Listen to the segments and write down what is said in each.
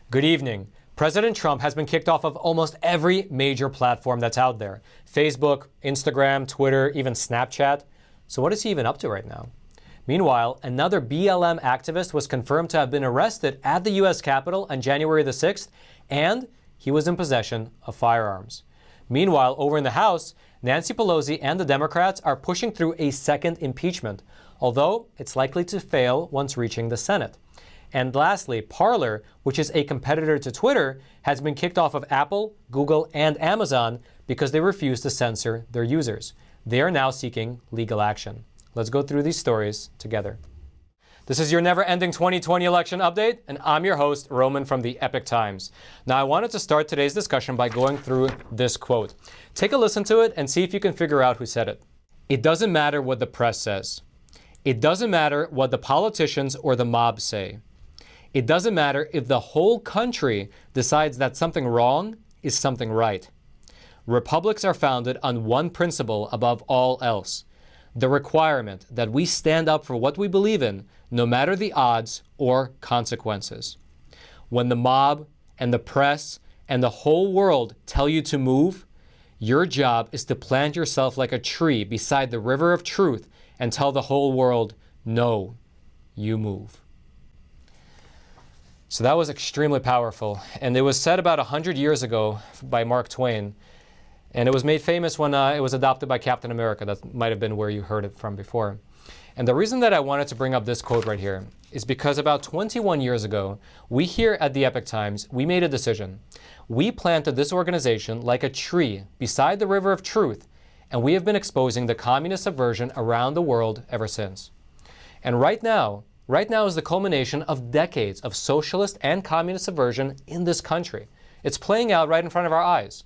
Good evening. President Trump has been kicked off of almost every major platform that's out there. Facebook, Instagram, Twitter, even Snapchat. So what is he even up to right now? Meanwhile, another BLM activist was confirmed to have been arrested at the U.S. Capitol on January the 6th, and he was in possession of firearms. Meanwhile, over in the House, Nancy Pelosi and the Democrats are pushing through a second impeachment, although it's likely to fail once reaching the Senate. And lastly, Parler, which is a competitor to Twitter, has been kicked off of Apple, Google, and Amazon because they refuse to censor their users. They are now seeking legal action. Let's go through these stories together. This is your never-ending 2020 election update, and I'm your host, Roman from the Epoch Times. Now, I wanted to start today's discussion by going through this quote. Take a listen to it and see if you can figure out who said it. It doesn't matter what the press says. It doesn't matter what the politicians or the mob say. It doesn't matter if the whole country decides that something wrong is something right. Republics are founded on one principle above all else: the requirement that we stand up for what we believe in, no matter the odds or consequences. When the mob and the press and the whole world tell you to move, your job is to plant yourself like a tree beside the river of truth and tell the whole world, no, you move. So that was extremely powerful, and it was said about 100 years ago by Mark Twain, and it was made famous when it was adopted by Captain America. That might have been where you heard it from before. And the reason that I wanted to bring up this quote right here is because about 21 years ago, we here at the Epoch Times, we made a decision. We planted this organization like a tree beside the river of truth, and we have been exposing the communist subversion around the world ever since. And right now is the culmination of decades of socialist and communist subversion in this country. It's playing out right in front of our eyes.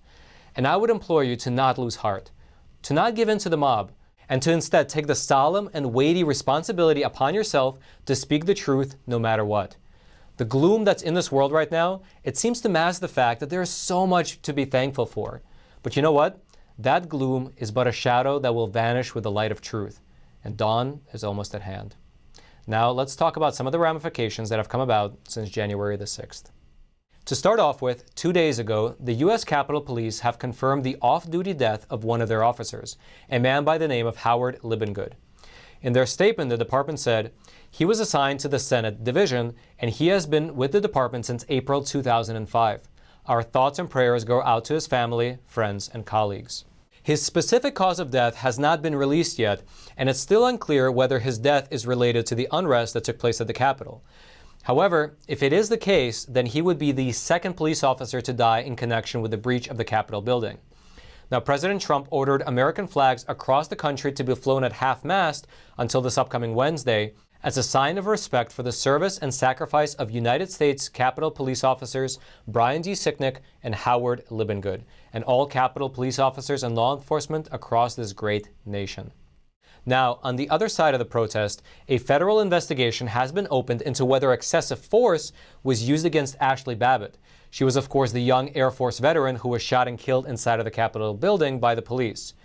And I would implore you to not lose heart, to not give in to the mob, and to instead take the solemn and weighty responsibility upon yourself to speak the truth no matter what. The gloom that's in this world right now, it seems to mask the fact that there is so much to be thankful for. But you know what? That gloom is but a shadow that will vanish with the light of truth, and dawn is almost at hand. Now, let's talk about some of the ramifications that have come about since January the 6th. To start off with, 2 days ago, the U.S. Capitol Police have confirmed the off-duty death of one of their officers, a man by the name of Howard Libengood. In their statement, the department said, he was assigned to the Senate Division, and he has been with the department since April 2005. Our thoughts and prayers go out to his family, friends, and colleagues. His specific cause of death has not been released yet, and it's still unclear whether his death is related to the unrest that took place at the Capitol. However, if it is the case, then he would be the second police officer to die in connection with the breach of the Capitol building. Now, President Trump ordered American flags across the country to be flown at half-mast until this upcoming Wednesday, as a sign of respect for the service and sacrifice of United States Capitol Police officers Brian D. Sicknick and Howard Libengood, and all Capitol Police officers and law enforcement across this great nation. Now, on the other side of the protest, a federal investigation has been opened into whether excessive force was used against Ashley Babbitt. She was, of course, the young Air Force veteran who was shot and killed inside of the Capitol building by the police.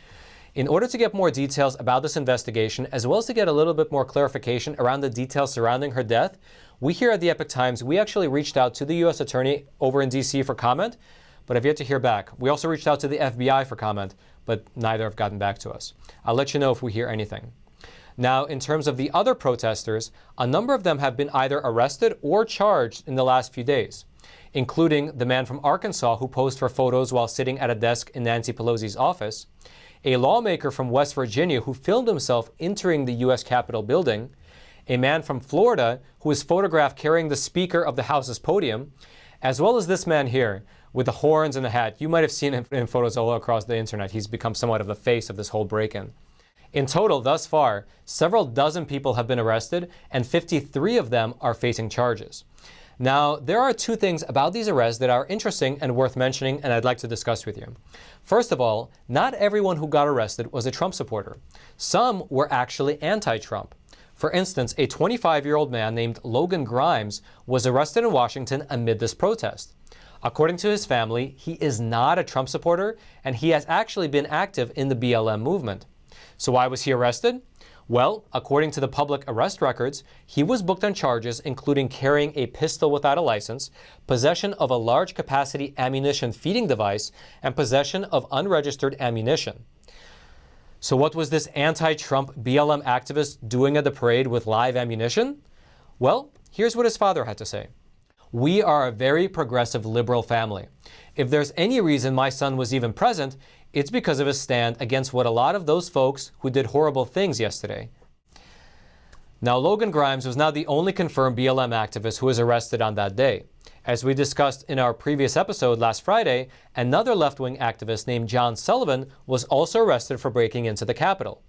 In order to get more details about this investigation, as well as to get a little bit more clarification around the details surrounding her death, we here at the Epoch Times, we actually reached out to the U.S. Attorney over in D.C. for comment, but have yet to hear back. We also reached out to the FBI for comment, but neither have gotten back to us. I'll let you know if we hear anything. Now, in terms of the other protesters, a number of them have been either arrested or charged in the last few days, including the man from Arkansas who posed for photos while sitting at a desk in Nancy Pelosi's office, a lawmaker from West Virginia who filmed himself entering the U.S. Capitol building, a man from Florida who was photographed carrying the Speaker of the House's podium, as well as this man here with the horns and the hat. You might have seen him in photos all across the internet. He's become somewhat of the face of this whole break-in. In total, thus far, several dozen people have been arrested, and 53 of them are facing charges. Now, there are two things about these arrests that are interesting and worth mentioning, and I'd like to discuss with you. First of all, not everyone who got arrested was a Trump supporter. Some were actually anti-Trump. For instance, a 25-year-old man named Logan Grimes was arrested in Washington amid this protest. According to his family, he is not a Trump supporter, and he has actually been active in the BLM movement. So why was he arrested? Well, according to the public arrest records, he was booked on charges including carrying a pistol without a license, possession of a large capacity ammunition feeding device, and possession of unregistered ammunition. So what was this anti-Trump BLM activist doing at the parade with live ammunition? Well, here's what his father had to say. "We are a very progressive liberal family. If there's any reason my son was even present, it's because of his stand against what a lot of those folks who did horrible things yesterday." Now, Logan Grimes was not the only confirmed BLM activist who was arrested on that day. As we discussed in our previous episode last Friday, another left-wing activist named John Sullivan was also arrested for breaking into the Capitol.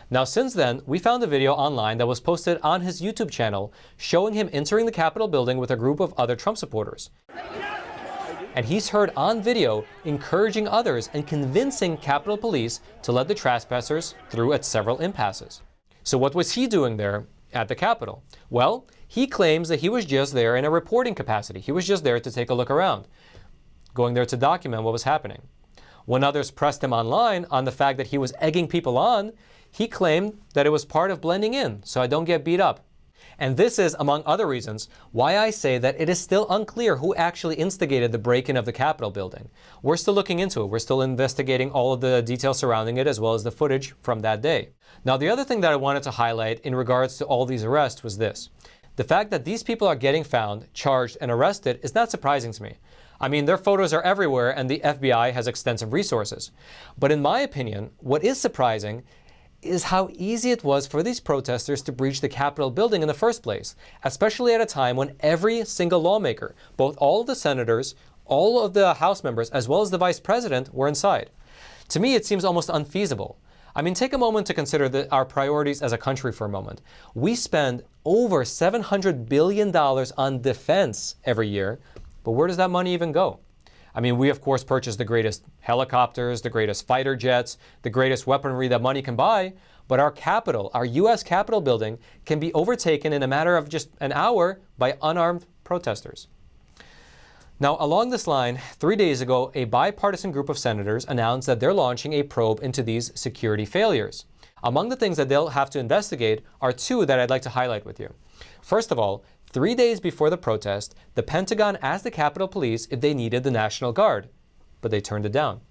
Now, since then, we found a video online that was posted on his YouTube channel showing him entering the Capitol building with a group of other Trump supporters. And he's heard on video encouraging others and convincing Capitol Police to let the trespassers through at several impasses. So what was he doing there at the Capitol? Well, he claims that he was just there in a reporting capacity. He was just there to take a look around, going there to document what was happening. When others pressed him online on the fact that he was egging people on, he claimed that it was part of blending in, so I don't get beat up. And this is, among other reasons, why I say that it is still unclear who actually instigated the break-in of the Capitol building. We're still looking into it. We're still investigating all of the details surrounding it, as well as the footage from that day. Now, the other thing that I wanted to highlight in regards to all these arrests was this. The fact that these people are getting found, charged, and arrested is not surprising to me. I mean, their photos are everywhere, and the FBI has extensive resources. But in my opinion, what is surprising is how easy it was for these protesters to breach the Capitol building in the first place, especially at a time when every single lawmaker, both all of the senators, all of the House members, as well as the vice president, were inside. To me, it seems almost unfeasible. I mean, take a moment to consider our priorities as a country for a moment. We spend over $700 billion on defense every year, but where does that money even go? I mean, we of course purchase the greatest helicopters, the greatest fighter jets, the greatest weaponry that money can buy, but our Capitol, our U.S. Capitol building, can be overtaken in a matter of just an hour by unarmed protesters. Now, along this line, 3 days ago, a bipartisan group of senators announced that they're launching a probe into these security failures. Among the things that they'll have to investigate are two that I'd like to highlight with you. First of all, 3 days before the protest, the Pentagon asked the Capitol Police if they needed the National Guard, but they turned it down.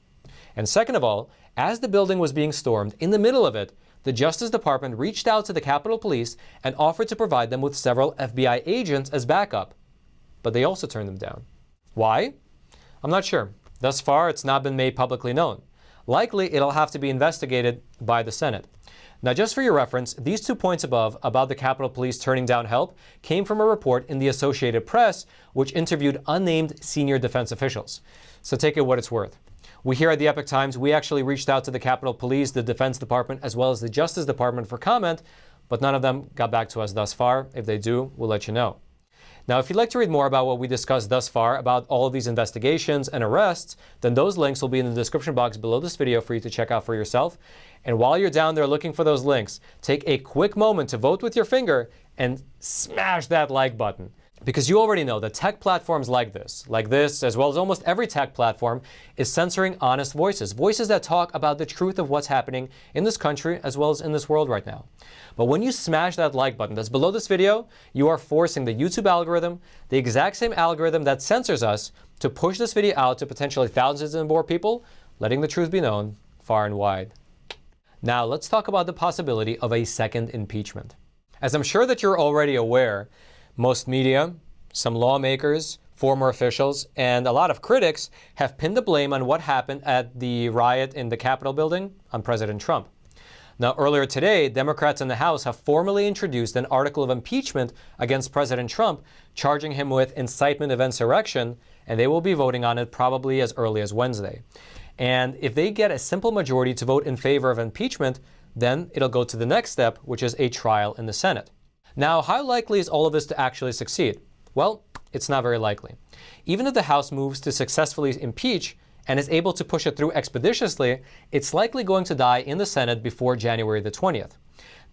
And second of all, as the building was being stormed, in the middle of it, the Justice Department reached out to the Capitol Police and offered to provide them with several FBI agents as backup, but they also turned them down. Why? I'm not sure. Thus far, it's not been made publicly known. Likely, it'll have to be investigated by the Senate. Now, just for your reference, these 2 points above about the Capitol Police turning down help came from a report in the Associated Press, which interviewed unnamed senior defense officials. So take it what it's worth. We here at the Epoch Times, we actually reached out to the Capitol Police, the Defense Department, as well as the Justice Department for comment, but none of them got back to us thus far. If they do, we'll let you know. Now, if you'd like to read more about what we discussed thus far about all of these investigations and arrests, then those links will be in the description box below this video for you to check out for yourself. And while you're down there looking for those links, take a quick moment to vote with your finger and smash that like button. Because you already know that tech platforms like this, as well as almost every tech platform, is censoring honest voices, voices that talk about the truth of what's happening in this country as well as in this world right now. But when you smash that like button that's below this video, you are forcing the YouTube algorithm, the exact same algorithm that censors us, to push this video out to potentially thousands and more people, letting the truth be known far and wide. Now, let's talk about the possibility of a second impeachment. As I'm sure that you're already aware, most media, some lawmakers, former officials, and a lot of critics have pinned the blame on what happened at the riot in the Capitol building on President Trump. Now, earlier today, Democrats in the House have formally introduced an article of impeachment against President Trump, charging him with incitement of insurrection, and they will be voting on it probably as early as Wednesday. And if they get a simple majority to vote in favor of impeachment, then it'll go to the next step, which is a trial in the Senate. Now, how likely is all of this to actually succeed? Well, it's not very likely. Even if the House moves to successfully impeach and is able to push it through expeditiously, it's likely going to die in the Senate before January the 20th.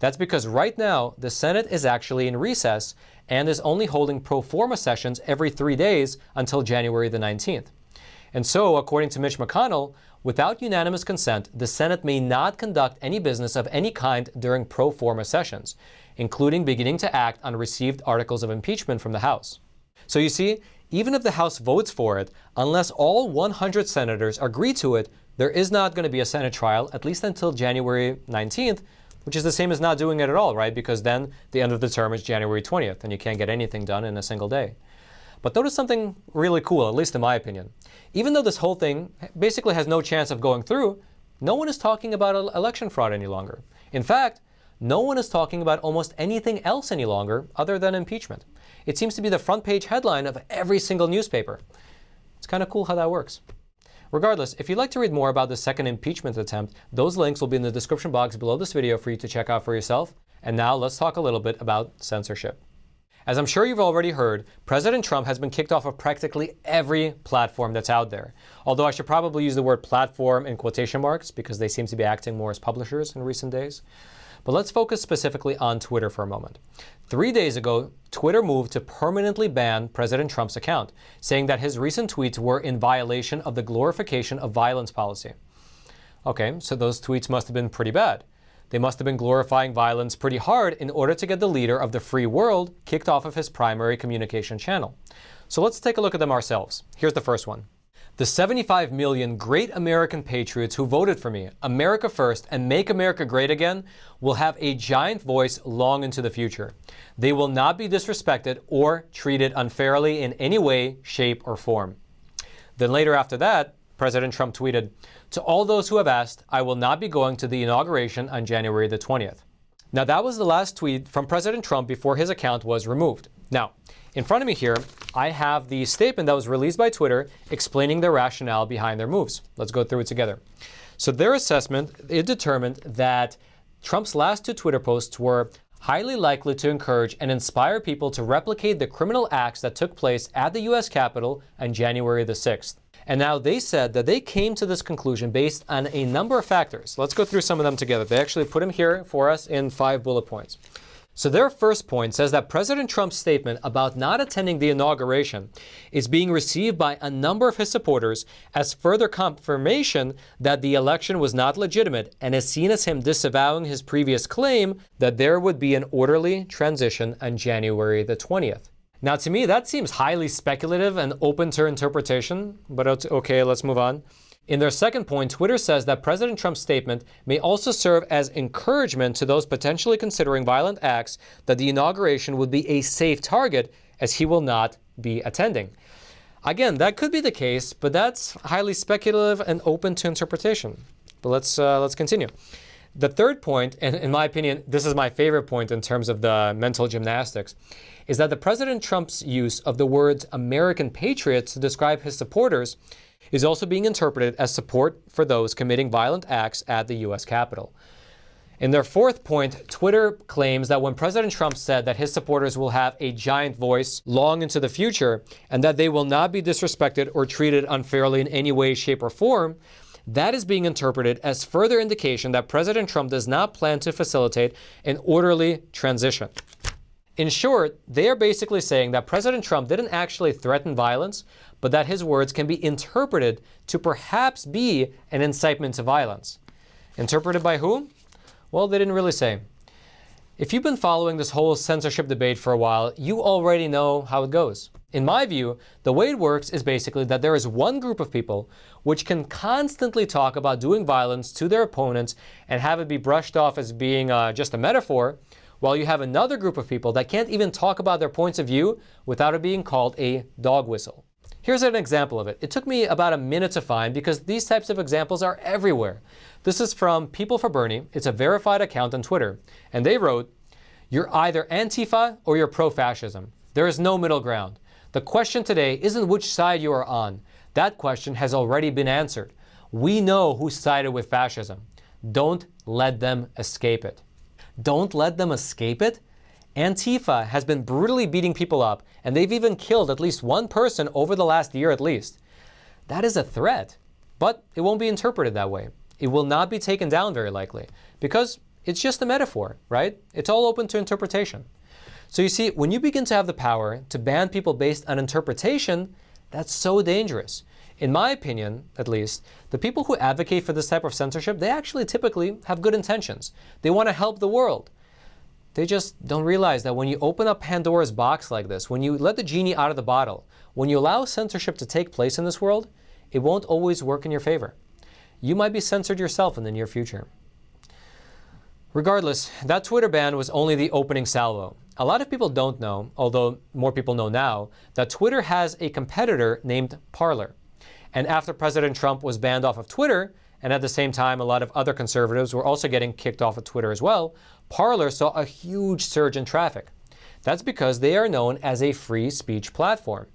That's because right now, the Senate is actually in recess and is only holding pro forma sessions every 3 days until January the 19th. And so, according to Mitch McConnell, without unanimous consent, the Senate may not conduct any business of any kind during pro forma sessions, including beginning to act on received articles of impeachment from the House. So you see, even if the House votes for it, unless all 100 senators agree to it, there is not going to be a Senate trial, at least until January 19th, which is the same as not doing it at all, right? Because then the end of the term is January 20th, and you can't get anything done in a single day. But notice something really cool, at least in my opinion. Even though this whole thing basically has no chance of going through, no one is talking about election fraud any longer. In fact, no one is talking about almost anything else any longer other than impeachment. It seems to be the front page headline of every single newspaper. It's kind of cool how that works. Regardless, if you'd like to read more about the second impeachment attempt, those links will be in the description box below this video for you to check out for yourself. And now let's talk a little bit about censorship. As I'm sure you've already heard, President Trump has been kicked off of practically every platform that's out there. Although I should probably use the word platform in quotation marks because they seem to be acting more as publishers in recent days. But let's focus specifically on Twitter for a moment. 3 days ago, Twitter moved to permanently ban President Trump's account, saying that his recent tweets were in violation of the glorification of violence policy. Okay, so those tweets must have been pretty bad. They must have been glorifying violence pretty hard in order to get the leader of the free world kicked off of his primary communication channel. So let's take a look at them ourselves. Here's the first one. The 75 million great American patriots who voted for me, America first, and make America great again, will have a giant voice long into the future. They will not be disrespected or treated unfairly in any way, shape, or form. Then later after that, President Trump tweeted, "To all those who have asked, I will not be going to the inauguration on January the 20th. Now that was the last tweet from President Trump before his account was removed. Now, in front of me here, I have the statement that was released by Twitter explaining the rationale behind their moves. Let's go through it together. So their assessment, it determined that Trump's last two Twitter posts were highly likely to encourage and inspire people to replicate the criminal acts that took place at the U.S. Capitol on January the 6th. And now they said that they came to this conclusion based on a number of factors. Let's go through some of them together. They actually put them here for us in 5 bullet points. So their first point says that President Trump's statement about not attending the inauguration is being received by a number of his supporters as further confirmation that the election was not legitimate and is seen as him disavowing his previous claim that there would be an orderly transition on January the 20th. Now, to me, that seems highly speculative and open to interpretation, but okay, let's move on. In their second point, Twitter says that President Trump's statement may also serve as encouragement to those potentially considering violent acts that the inauguration would be a safe target as he will not be attending. Again, that could be the case, but that's highly speculative and open to interpretation. But let's continue. The third point, and in my opinion, this is my favorite point in terms of the mental gymnastics, is that the President Trump's use of the words American patriots to describe his supporters is also being interpreted as support for those committing violent acts at the U.S. Capitol. In their fourth point, Twitter claims that when President Trump said that his supporters will have a giant voice long into the future and that they will not be disrespected or treated unfairly in any way, shape, or form, that is being interpreted as further indication that President Trump does not plan to facilitate an orderly transition. In short, they are basically saying that President Trump didn't actually threaten violence, but that his words can be interpreted to perhaps be an incitement to violence. Interpreted by whom? Well, they didn't really say. If you've been following this whole censorship debate for a while, you already know how it goes. In my view, the way it works is basically that there is one group of people which can constantly talk about doing violence to their opponents and have it be brushed off as being just a metaphor, while you have another group of people that can't even talk about their points of view without it being called a dog whistle. Here's an example of it. It took me about a minute to find because these types of examples are everywhere. This is from People for Bernie. It's a verified account on Twitter. And they wrote, "You're either Antifa or you're pro-fascism. There is no middle ground. The question today isn't which side you are on. That question has already been answered. We know who sided with fascism. Don't let them escape it." Don't let them escape it? Antifa has been brutally beating people up, and they've even killed at least one person over the last year at least. That is a threat, but it won't be interpreted that way. It will not be taken down very likely, because it's just a metaphor, right? It's all open to interpretation. So you see, when you begin to have the power to ban people based on interpretation, that's so dangerous. In my opinion, at least, the people who advocate for this type of censorship, they actually typically have good intentions. They want to help the world. They just don't realize that when you open up Pandora's box like this, when you let the genie out of the bottle, when you allow censorship to take place in this world, it won't always work in your favor. You might be censored yourself in the near future. Regardless, that Twitter ban was only the opening salvo. A lot of people don't know, although more people know now, that Twitter has a competitor named Parler. And after President Trump was banned off of Twitter, and at the same time a lot of other conservatives were also getting kicked off of Twitter as well, Parler saw a huge surge in traffic. That's because they are known as a free speech platform.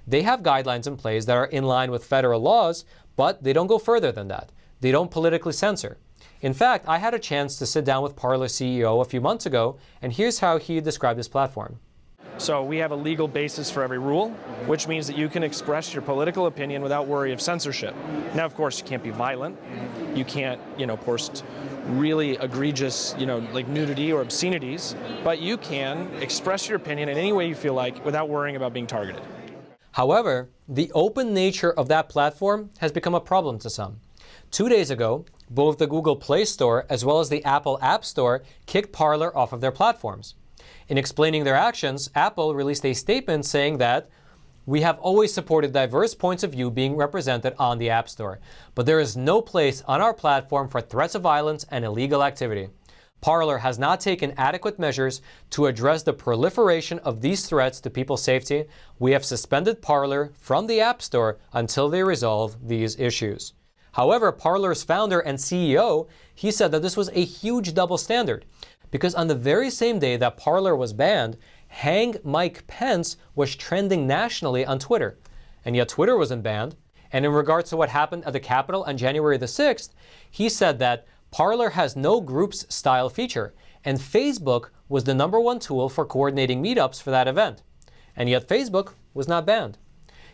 They have guidelines in place that are in line with federal laws, but they don't go further than that. They don't politically censor. In fact, I had a chance to sit down with Parler's CEO a few months ago, and here's how he described this platform. So we have a legal basis for every rule, which means that you can express your political opinion without worry of censorship. Now, of course, you can't be violent. You can't, post really egregious, like nudity or obscenities, but you can express your opinion in any way you feel like without worrying about being targeted. However, the open nature of that platform has become a problem to some. 2 days ago, both the Google Play Store as well as the Apple App Store kicked Parler off of their platforms. In explaining their actions, Apple released a statement saying that we have always supported diverse points of view being represented on the App Store, but there is no place on our platform for threats of violence and illegal activity. Parler has not taken adequate measures to address the proliferation of these threats to people's safety. We have suspended Parler from the App Store until they resolve these issues. However, Parler's founder and CEO, he said that this was a huge double standard, because on the very same day that Parler was banned, Hang Mike Pence was trending nationally on Twitter. And yet Twitter wasn't banned. And in regards to what happened at the Capitol on January the 6th, he said that Parler has no groups style feature, and Facebook was the #1 tool for coordinating meetups for that event. And yet Facebook was not banned.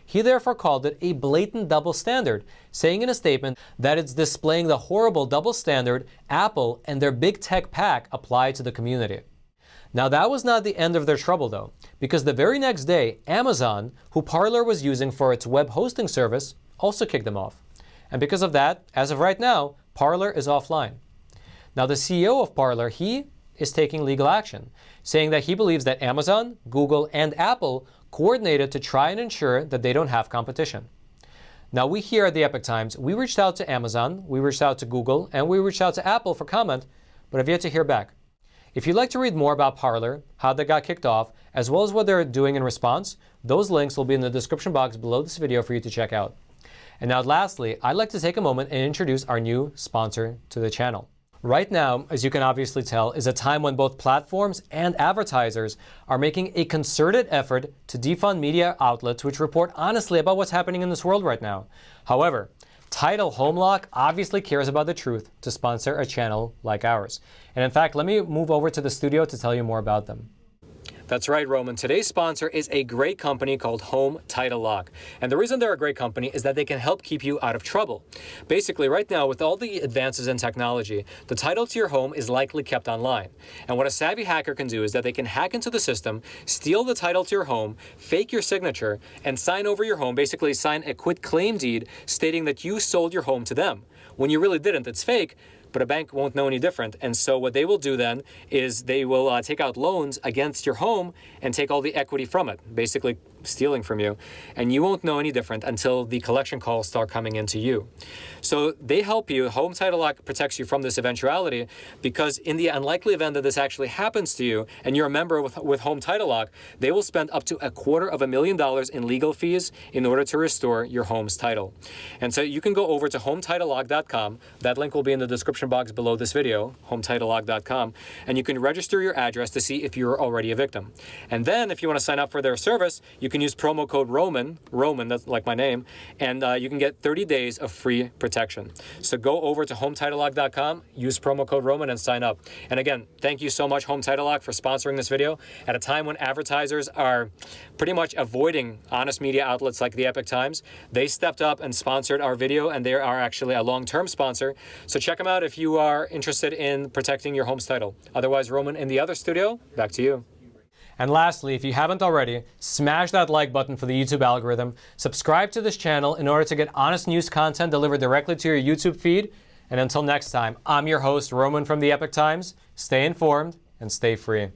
He therefore called it a blatant double standard, saying in a statement that it's displaying the horrible double standard Apple and their big tech pack apply to the community. Now that was not the end of their trouble though, because the very next day, Amazon, who Parler was using for its web hosting service, also kicked them off. And because of that, as of right now, Parler is offline. Now the CEO of Parler, he is taking legal action, saying that he believes that Amazon, Google, and Apple coordinated to try and ensure that they don't have competition. Now we here at the Epoch Times, we reached out to Amazon, we reached out to Google, and we reached out to Apple for comment, but have yet to hear back. If you'd like to read more about Parler, how they got kicked off, as well as what they're doing in response, those links will be in the description box below this video for you to check out. And now lastly, I'd like to take a moment and introduce our new sponsor to the channel. Right now, as you can obviously tell, is a time when both platforms and advertisers are making a concerted effort to defund media outlets which report honestly about what's happening in this world right now. However, Tidal HomeLock obviously cares about the truth to sponsor a channel like ours. And in fact, let me move over to the studio to tell you more about them. That's right, Roman. Today's sponsor is a great company called Home Title Lock. And the reason they're a great company is that they can help keep you out of trouble. Basically, right now, with all the advances in technology, the title to your home is likely kept online. And what a savvy hacker can do is that they can hack into the system, steal the title to your home, fake your signature, and sign over your home, basically sign a quitclaim deed stating that you sold your home to them. When you really didn't, it's fake, but a bank won't know any different. And so what they will do then is they will take out loans against your home and take all the equity from it, basically stealing from you. And you won't know any different until the collection calls start coming into you. So they help you. Home Title Lock protects you from this eventuality, because in the unlikely event that this actually happens to you and you're a member with Home Title Lock, they will spend up to $250,000 in legal fees in order to restore your home's title. And so you can go over to HometitleLock.com. That link will be in the description box below this video, HometitleLock.com, and you can register your address to see if you're already a victim. And then if you want to sign up for their service, you can use promo code Roman, that's like my name, and you can get 30 days of free protection. So go over to HometitleLock.com, use promo code Roman, and sign up. And again, thank you so much, Home Title Lock, for sponsoring this video at a time when advertisers are pretty much avoiding honest media outlets like the Epoch Times. They stepped up and sponsored our video, and they are actually a long-term sponsor. So check them out if you are interested in protecting your home's title. Otherwise, Roman in the other studio, back to you. And lastly, if you haven't already, smash that like button for the YouTube algorithm. Subscribe to this channel in order to get honest news content delivered directly to your YouTube feed. And until next time, I'm your host, Roman from the Epoch Times. Stay informed and stay free.